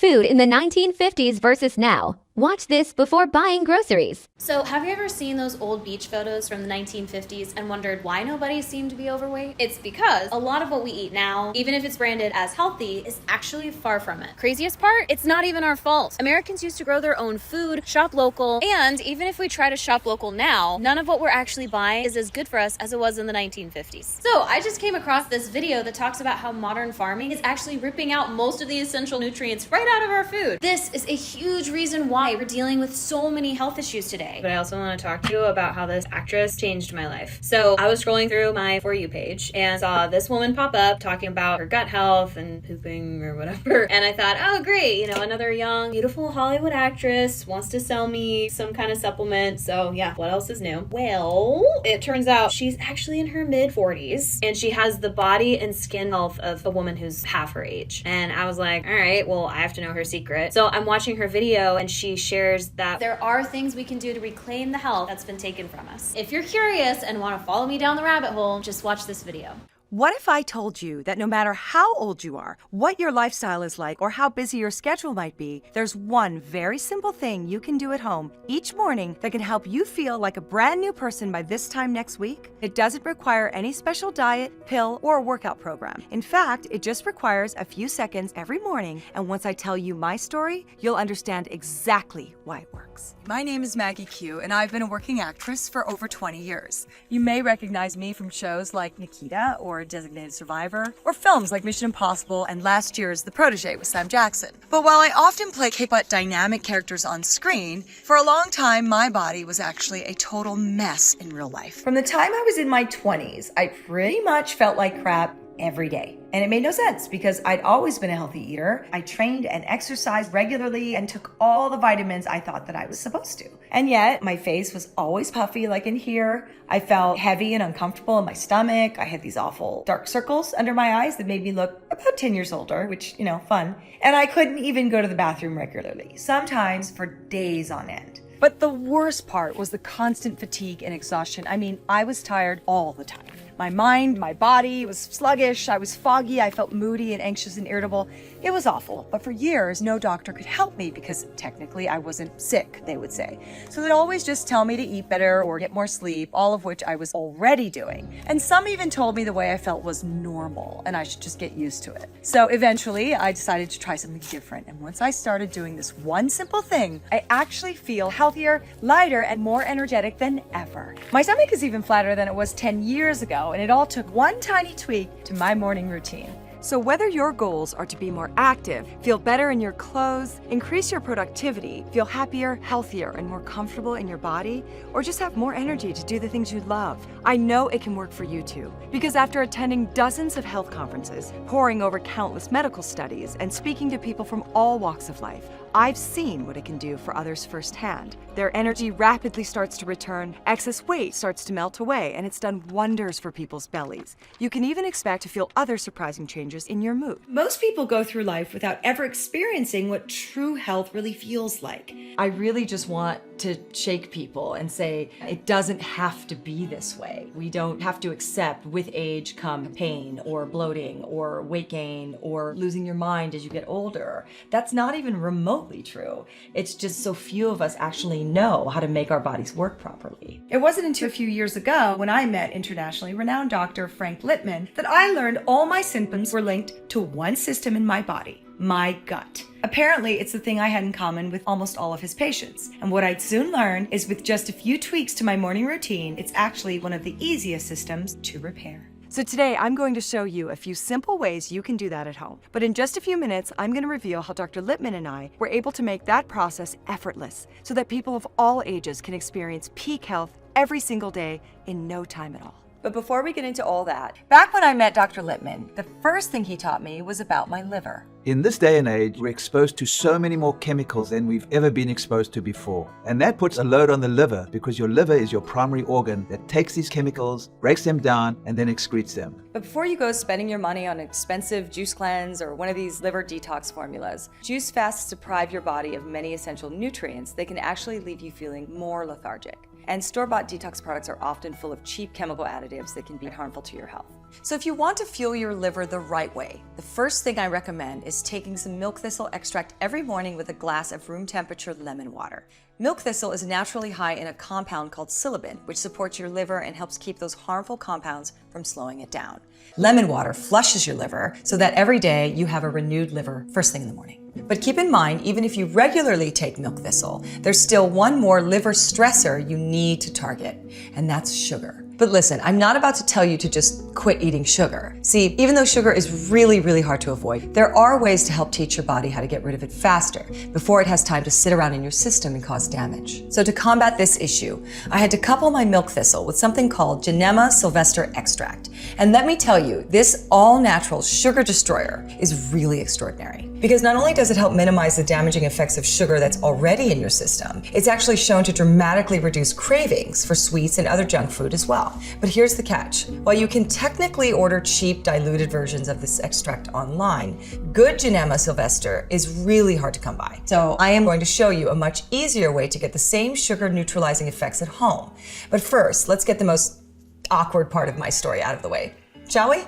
food in the 1950s versus now. Watch this before buying groceries. So, have you ever seen those old beach photos from the 1950s and wondered why nobody seemed to be overweight? It's because a lot of what we eat now, even if it's branded as healthy, is actually far from it. Craziest part? It's not even our fault. Americans used to grow their own food, shop local, and even if we try to shop local now, none of what we're actually buying is as good for us as it was in the 1950s. So, I just came across this video that talks about how modern farming is actually ripping out most of the essential nutrients right out of our food. This is a huge reason why we're dealing with so many health issues today. But I also want to talk to you about how this actress changed my life. So I was scrolling through my For You page and saw this woman pop up talking about her gut health and pooping or whatever. And I thought, oh great, another young, beautiful Hollywood actress wants to sell me some kind of supplement. So yeah, what else is new? Well, it turns out she's actually in her mid-40s and she has the body and skin health of a woman who's half her age. And I was like, all right, well, I have to know her secret. So I'm watching her video and she shares that there are things we can do to reclaim the health that's been taken from us. If you're curious and want to follow me down the rabbit hole, just watch this video. What if I told you that no matter how old you are, what your lifestyle is like, or how busy your schedule might be, there's one very simple thing you can do at home each morning that can help you feel like a brand new person by this time next week? It doesn't require any special diet, pill, or workout program. In fact, it just requires a few seconds every morning, and once I tell you my story, you'll understand exactly why it works. My name is Maggie Q, and I've been a working actress for over 20 years. You may recognize me from shows like Nikita or Designated Survivor, or films like Mission Impossible and last year's The Protégé with Sam Jackson. But while I often play but dynamic characters on screen, for a long time my body was actually a total mess in real life. From the time I was in my 20s, I pretty much felt like crap every day. And it made no sense because I'd always been a healthy eater. I trained and exercised regularly and took all the vitamins I thought that I was supposed to. And yet my face was always puffy, like in here. I felt heavy and uncomfortable in my stomach. I had these awful dark circles under my eyes that made me look about 10 years older, which, fun. And I couldn't even go to the bathroom regularly, sometimes for days on end. But the worst part was the constant fatigue and exhaustion. I was tired all the time. My mind, my body was sluggish, I was foggy, I felt moody and anxious and irritable. It was awful, but for years, no doctor could help me because technically I wasn't sick, they would say. So they'd always just tell me to eat better or get more sleep, all of which I was already doing. And some even told me the way I felt was normal and I should just get used to it. So eventually, I decided to try something different. And once I started doing this one simple thing, I actually feel healthier, lighter, and more energetic than ever. My stomach is even flatter than it was 10 years ago. And it all took one tiny tweak to my morning routine. So whether your goals are to be more active, feel better in your clothes, increase your productivity, feel happier, healthier, and more comfortable in your body, or just have more energy to do the things you love, I know it can work for you too. Because after attending dozens of health conferences, poring over countless medical studies, and speaking to people from all walks of life, I've seen what it can do for others firsthand. Their energy rapidly starts to return, excess weight starts to melt away, and it's done wonders for people's bellies. You can even expect to feel other surprising changes in your mood. Most people go through life without ever experiencing what true health really feels like. I really just want to shake people and say it doesn't have to be this way. We don't have to accept with age come pain or bloating or weight gain or losing your mind as you get older. That's not even remotely true. It's just so few of us actually know how to make our bodies work properly. It wasn't until a few years ago when I met internationally renowned Dr. Frank Littman that I learned all my symptoms were linked to one system in my body, my gut. Apparently, it's the thing I had in common with almost all of his patients. And what I'd soon learn is with just a few tweaks to my morning routine, it's actually one of the easiest systems to repair. So today, I'm going to show you a few simple ways you can do that at home. But in just a few minutes, I'm going to reveal how Dr. Littman and I were able to make that process effortless so that people of all ages can experience peak health every single day in no time at all. But before we get into all that, back when I met Dr. Littman, the first thing he taught me was about my liver. In this day and age, we're exposed to so many more chemicals than we've ever been exposed to before. And that puts a load on the liver because your liver is your primary organ that takes these chemicals, breaks them down, and then excretes them. But before you go spending your money on an expensive juice cleanse or one of these liver detox formulas, juice fasts deprive your body of many essential nutrients that can actually leave you feeling more lethargic. And store-bought detox products are often full of cheap chemical additives that can be harmful to your health. So if you want to fuel your liver the right way, the first thing I recommend is taking some milk thistle extract every morning with a glass of room temperature lemon water. Milk thistle is naturally high in a compound called psilocybin, which supports your liver and helps keep those harmful compounds from slowing it down. Lemon water flushes your liver so that every day you have a renewed liver first thing in the morning. But keep in mind, even if you regularly take milk thistle, there's still one more liver stressor you need to target, and that's sugar. But listen, I'm not about to tell you to just quit eating sugar. See, even though sugar is really, really hard to avoid, there are ways to help teach your body how to get rid of it faster before it has time to sit around in your system and cause damage. So to combat this issue, I had to couple my milk thistle with something called Genema sylvester extract. And let me tell you, this all-natural sugar destroyer is really extraordinary. Because not only does it help minimize the damaging effects of sugar that's already in your system, it's actually shown to dramatically reduce cravings for sweets and other junk food as well. But here's the catch. While you can technically order cheap, diluted versions of this extract online, good Genema sylvester is really hard to come by. So I am going to show you a much easier way to get the same sugar neutralizing effects at home. But first, let's get the most awkward part of my story out of the way, shall we?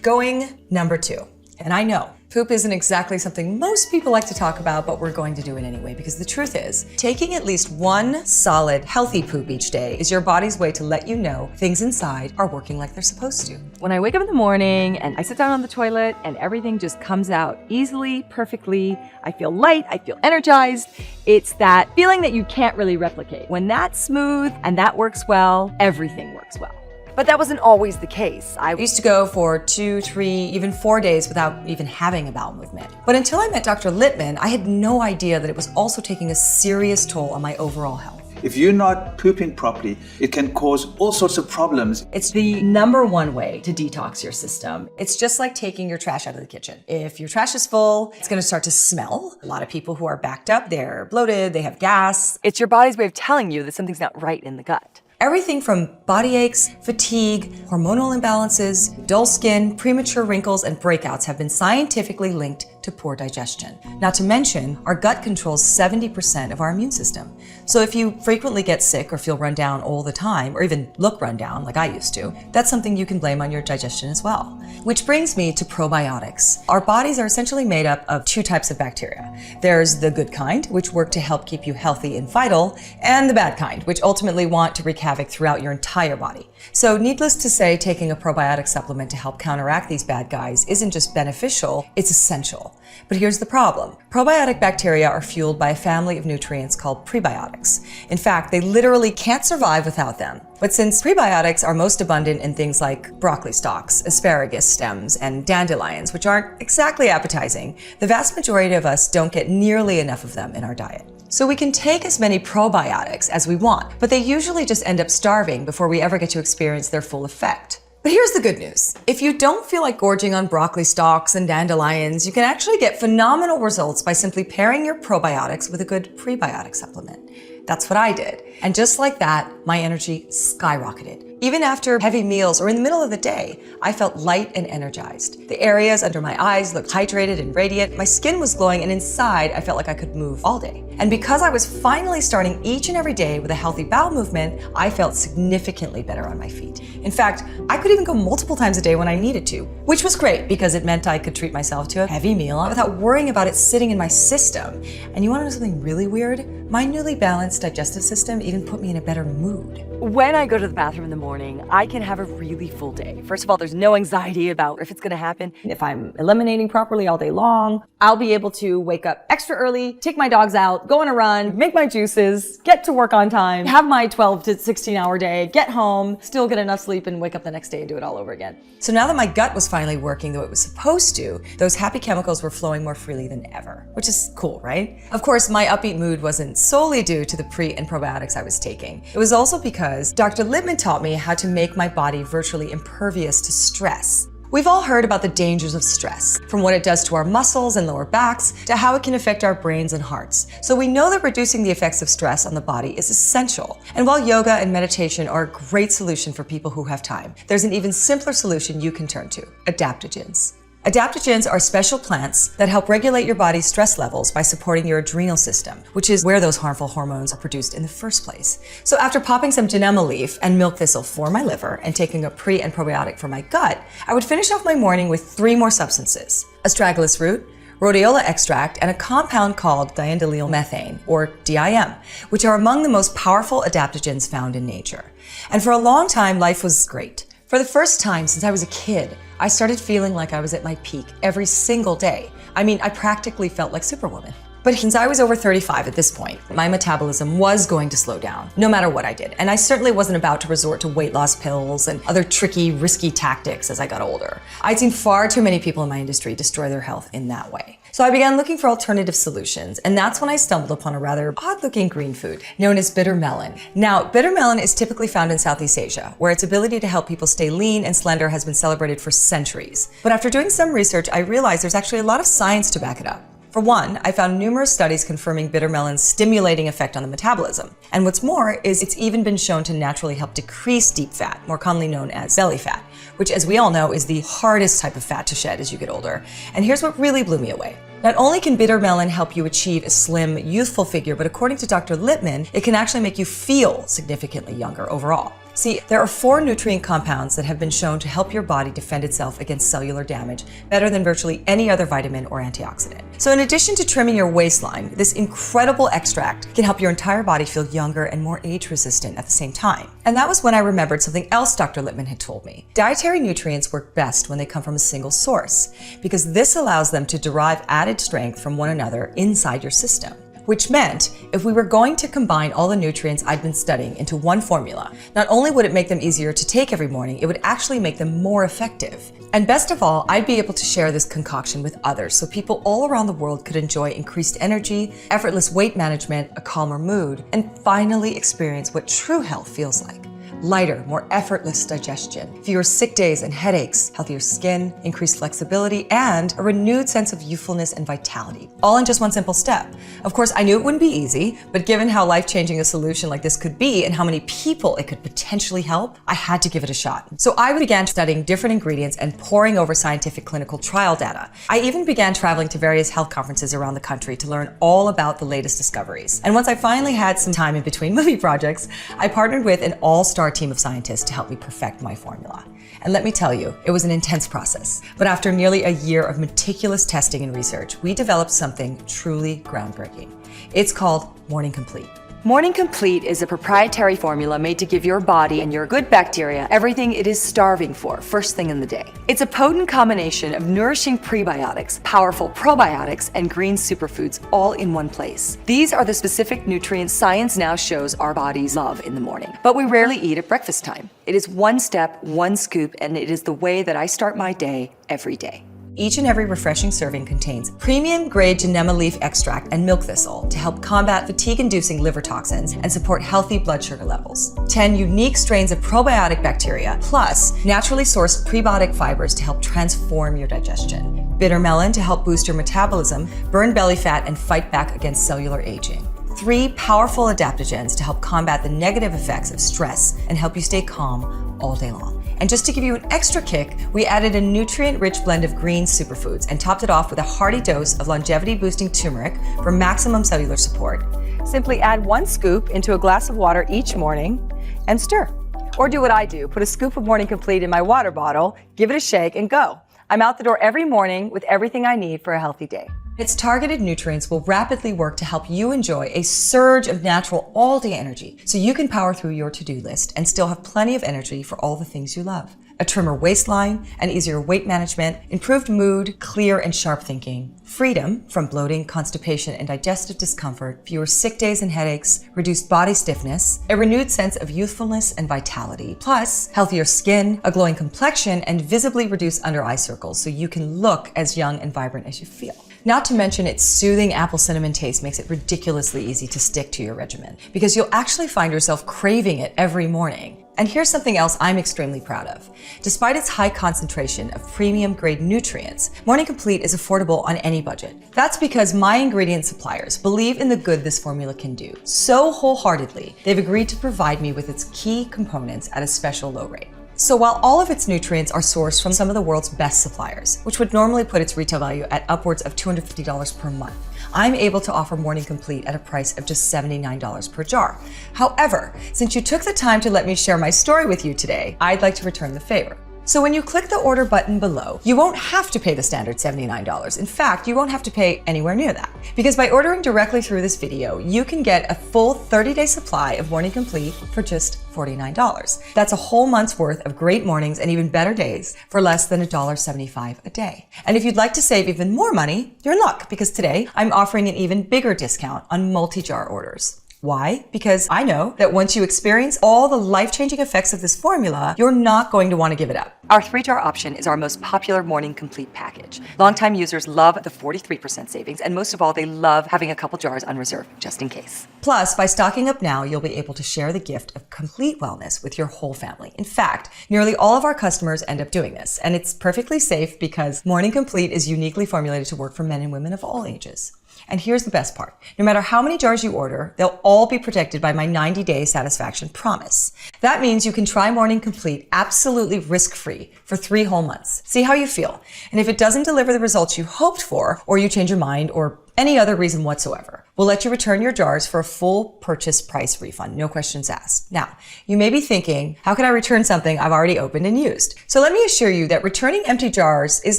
Going number 2. And I know, poop isn't exactly something most people like to talk about, but we're going to do it anyway, because the truth is, taking at least one solid, healthy poop each day is your body's way to let you know things inside are working like they're supposed to. When I wake up in the morning and I sit down on the toilet and everything just comes out easily, perfectly, I feel light, I feel energized. It's that feeling that you can't really replicate. When that's smooth and that works well, everything works well. But that wasn't always the case. I used to go for 2, 3, even 4 days without even having a bowel movement. But until I met Dr. Littman, I had no idea that it was also taking a serious toll on my overall health. If you're not pooping properly, it can cause all sorts of problems. It's the number one way to detox your system. It's just like taking your trash out of the kitchen. If your trash is full, it's going to start to smell. A lot of people who are backed up, they're bloated, they have gas. It's your body's way of telling you that something's not right in the gut. Everything from body aches, fatigue, hormonal imbalances, dull skin, premature wrinkles, and breakouts have been scientifically linked to poor digestion. Not to mention, our gut controls 70% of our immune system. So if you frequently get sick or feel run down all the time, or even look run down like I used to, that's something you can blame on your digestion as well. Which brings me to probiotics. Our bodies are essentially made up of 2 types of bacteria. There's the good kind, which work to help keep you healthy and vital, and the bad kind, which ultimately want to wreak havoc throughout your entire body. So needless to say, taking a probiotic supplement to help counteract these bad guys isn't just beneficial, it's essential. But here's the problem. Probiotic bacteria are fueled by a family of nutrients called prebiotics. In fact, they literally can't survive without them. But since prebiotics are most abundant in things like broccoli stalks, asparagus stems, and dandelions, which aren't exactly appetizing, the vast majority of us don't get nearly enough of them in our diet. So we can take as many probiotics as we want, but they usually just end up starving before we ever get to experience their full effect. But here's the good news. If you don't feel like gorging on broccoli stalks and dandelions, you can actually get phenomenal results by simply pairing your probiotics with a good prebiotic supplement. That's what I did. And just like that, my energy skyrocketed. Even after heavy meals or in the middle of the day, I felt light and energized. The areas under my eyes looked hydrated and radiant, my skin was glowing, and inside I felt like I could move all day. And because I was finally starting each and every day with a healthy bowel movement, I felt significantly better on my feet. In fact, I could even go multiple times a day when I needed to, which was great because it meant I could treat myself to a heavy meal without worrying about it sitting in my system. And you want to know something really weird? My newly balanced digestive system even put me in a better mood. When I go to the bathroom in the morning, I can have a really full day. First of all, there's no anxiety about if it's going to happen. If I'm eliminating properly all day long, I'll be able to wake up extra early, take my dogs out, go on a run, make my juices, get to work on time, have my 12 to 16 hour day, get home, still get enough sleep, and wake up the next day and do it all over again. So now that my gut was finally working the way it was supposed to, those happy chemicals were flowing more freely than ever, which is cool, right? Of course, my upbeat mood wasn't solely due to the pre and probiotics I was taking. It was also because Dr. Littman taught me how to make my body virtually impervious to stress. We've all heard about the dangers of stress, from what it does to our muscles and lower backs to how it can affect our brains and hearts. So we know that reducing the effects of stress on the body is essential. And while yoga and meditation are a great solution for people who have time, there's an even simpler solution you can turn to: adaptogens. Adaptogens are special plants that help regulate your body's stress levels by supporting your adrenal system, which is where those harmful hormones are produced in the first place. So after popping some gymnema leaf and milk thistle for my liver and taking a pre and probiotic for my gut, I would finish off my morning with 3 more substances: astragalus root, rhodiola extract, and a compound called diindolyl methane, or DIM, which are among the most powerful adaptogens found in nature. And for a long time, life was great. For the first time since I was a kid, I started feeling like I was at my peak every single day. I mean, I practically felt like Superwoman. But since I was over 35 at this point, my metabolism was going to slow down, no matter what I did. And I certainly wasn't about to resort to weight loss pills and other tricky, risky tactics as I got older. I'd seen far too many people in my industry destroy their health in that way. So I began looking for alternative solutions, and that's when I stumbled upon a rather odd-looking green food known as bitter melon. Now, bitter melon is typically found in Southeast Asia, where its ability to help people stay lean and slender has been celebrated for centuries. But after doing some research, I realized there's actually a lot of science to back it up. For one, I found numerous studies confirming bitter melon's stimulating effect on the metabolism. And what's more is it's even been shown to naturally help decrease deep fat, more commonly known as belly fat, which, as we all know, is the hardest type of fat to shed as you get older. And here's what really blew me away. Not only can bitter melon help you achieve a slim, youthful figure, but according to Dr. Lippman, it can actually make you feel significantly younger overall. See, there are 4 nutrient compounds that have been shown to help your body defend itself against cellular damage better than virtually any other vitamin or antioxidant. So in addition to trimming your waistline, this incredible extract can help your entire body feel younger and more age-resistant at the same time. And that was when I remembered something else Dr. Lippman had told me. Dietary nutrients work best when they come from a single source, because this allows them to derive added strength from one another inside your system. Which meant, if we were going to combine all the nutrients I'd been studying into one formula, not only would it make them easier to take every morning, it would actually make them more effective. And best of all, I'd be able to share this concoction with others so people all around the world could enjoy increased energy, effortless weight management, a calmer mood, and finally experience what true health feels like. Lighter, more effortless digestion, fewer sick days and headaches, healthier skin, increased flexibility, and a renewed sense of youthfulness and vitality, all in just one simple step. Of course, I knew it wouldn't be easy, but given how life-changing a solution like this could be and how many people it could potentially help, I had to give it a shot. So I began studying different ingredients and poring over scientific clinical trial data. I even began traveling to various health conferences around the country to learn all about the latest discoveries. And once I finally had some time in between movie projects, I partnered with an all-star team of scientists to help me perfect my formula. And let me tell you, it was an intense process. But after nearly a year of meticulous testing and research, we developed something truly groundbreaking. It's called Morning Complete. Morning Complete is a proprietary formula made to give your body and your good bacteria everything it is starving for first thing in the day. It's a potent combination of nourishing prebiotics, powerful probiotics, and green superfoods all in one place. These are the specific nutrients science now shows our bodies love in the morning, but we rarely eat at breakfast time. It is one step, one scoop, and it is the way that I start my day every day. Each and every refreshing serving contains premium-grade gymnema leaf extract and milk thistle to help combat fatigue-inducing liver toxins and support healthy blood sugar levels. 10 unique strains of probiotic bacteria, plus naturally sourced prebiotic fibers to help transform your digestion. Bitter melon to help boost your metabolism, burn belly fat, and fight back against cellular aging. 3 powerful adaptogens to help combat the negative effects of stress and help you stay calm all day long. And just to give you an extra kick, we added a nutrient-rich blend of green superfoods and topped it off with a hearty dose of longevity-boosting turmeric for maximum cellular support. Simply add 1 scoop into a glass of water each morning and stir. Or do what I do, put a scoop of Morning Complete in my water bottle, give it a shake, and go. I'm out the door every morning with everything I need for a healthy day. Its targeted nutrients will rapidly work to help you enjoy a surge of natural all-day energy so you can power through your to-do list and still have plenty of energy for all the things you love. A trimmer waistline, an easier weight management, improved mood, clear and sharp thinking, freedom from bloating, constipation, and digestive discomfort, fewer sick days and headaches, reduced body stiffness, a renewed sense of youthfulness and vitality, plus healthier skin, a glowing complexion, and visibly reduced under-eye circles so you can look as young and vibrant as you feel. Not to mention its soothing apple cinnamon taste makes it ridiculously easy to stick to your regimen because you'll actually find yourself craving it every morning. And here's something else I'm extremely proud of. Despite its high concentration of premium grade nutrients, Morning Complete is affordable on any budget. That's because my ingredient suppliers believe in the good this formula can do. So wholeheartedly, they've agreed to provide me with its key components at a special low rate. So while all of its nutrients are sourced from some of the world's best suppliers, which would normally put its retail value at upwards of $250 per month, I'm able to offer Morning Complete at a price of just $79 per jar. However, since you took the time to let me share my story with you today, I'd like to return the favor. So when you click the order button below, you won't have to pay the standard $79. In fact, you won't have to pay anywhere near that. Because by ordering directly through this video, you can get a full 30-day supply of Morning Complete for just $49. That's a whole month's worth of great mornings and even better days for less than $1.75 a day. And if you'd like to save even more money, you're in luck, because today I'm offering an even bigger discount on multi-jar orders. Why? Because I know that once you experience all the life-changing effects of this formula, you're not going to want to give it up. Our 3-jar option is our most popular Morning Complete package. Longtime users love the 43% savings, and most of all, they love having a couple jars on reserve, just in case. Plus, by stocking up now, you'll be able to share the gift of complete wellness with your whole family. In fact, nearly all of our customers end up doing this, and it's perfectly safe because Morning Complete is uniquely formulated to work for men and women of all ages. And here's the best part. No matter how many jars you order, they'll all be protected by my 90-day satisfaction promise. That means you can try Morning Complete absolutely risk-free for 3 whole months. See how you feel. And if it doesn't deliver the results you hoped for, or you change your mind, or any other reason whatsoever, we'll let you return your jars for a full purchase price refund, no questions asked. Now, you may be thinking, how can I return something I've already opened and used? So let me assure you that returning empty jars is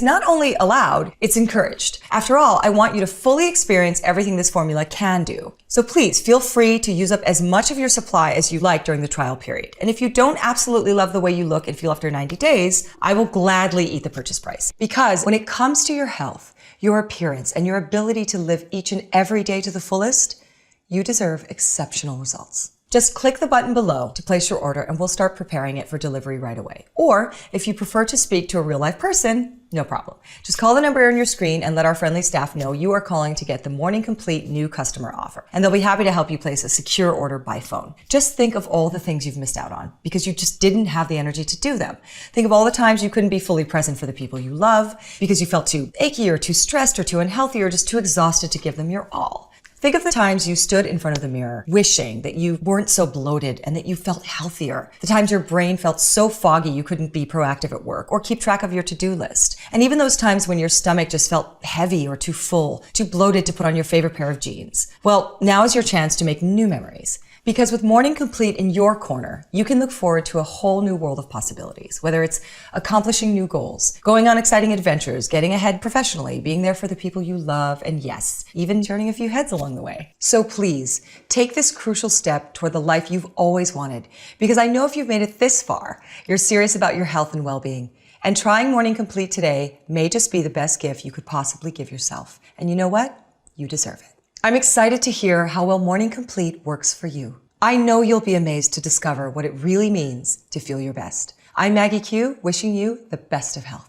not only allowed, it's encouraged. After all, I want you to fully experience everything this formula can do. So please feel free to use up as much of your supply as you like during the trial period. And if you don't absolutely love the way you look and feel after 90 days, I will gladly eat the purchase price. Because when it comes to your health, your appearance, and your ability to live each and every day to the fullest, you deserve exceptional results. Just click the button below to place your order and we'll start preparing it for delivery right away. Or if you prefer to speak to a real life person, no problem. Just call the number on your screen and let our friendly staff know you are calling to get the Morning Complete new customer offer. And they'll be happy to help you place a secure order by phone. Just think of all the things you've missed out on because you just didn't have the energy to do them. Think of all the times you couldn't be fully present for the people you love because you felt too achy or too stressed or too unhealthy or just too exhausted to give them your all. Think of the times you stood in front of the mirror wishing that you weren't so bloated and that you felt healthier. The times your brain felt so foggy you couldn't be proactive at work or keep track of your to-do list. And even those times when your stomach just felt heavy or too full, too bloated to put on your favorite pair of jeans. Well, now is your chance to make new memories. Because with Morning Complete in your corner, you can look forward to a whole new world of possibilities, whether it's accomplishing new goals, going on exciting adventures, getting ahead professionally, being there for the people you love, and yes, even turning a few heads along the way. So please, take this crucial step toward the life you've always wanted, because I know if you've made it this far, you're serious about your health and well-being. And trying Morning Complete today may just be the best gift you could possibly give yourself. And you know what? You deserve it. I'm excited to hear how well Morning Complete works for you. I know you'll be amazed to discover what it really means to feel your best. I'm Maggie Q, wishing you the best of health.